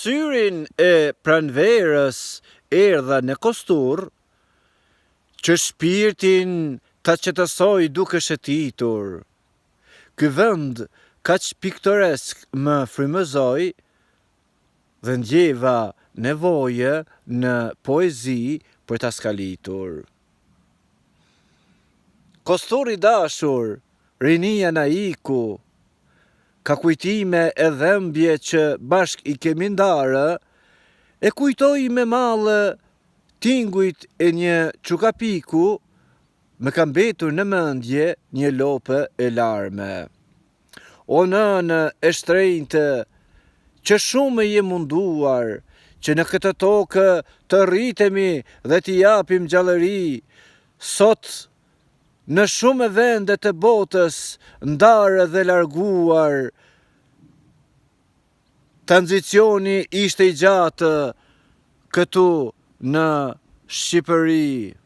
syrin e pranverës erdha në kostur, që shpirtin ta qetësoj duke shëtitur. Ky vend kaq piktoresk më frymëzoi dhe ndjeva nevoje në poezi për ta skalitur. Kostur i dashur, rinia na iku, ka kujtime e dhembje që bashk i kemi ndarë, e kujtoj me mallë tingujt e një çukapiku, më ka mbetur në mendje një lopë e larme. O nënë e shtrenjtë, që shumë je munduar, që në këtë tokë të rritemi dhe t'i japim gjallëri, sot në shumë vende të botës ndarë dhe larguar, tranzicioni ishte i gjatë këtu në Shqipëri.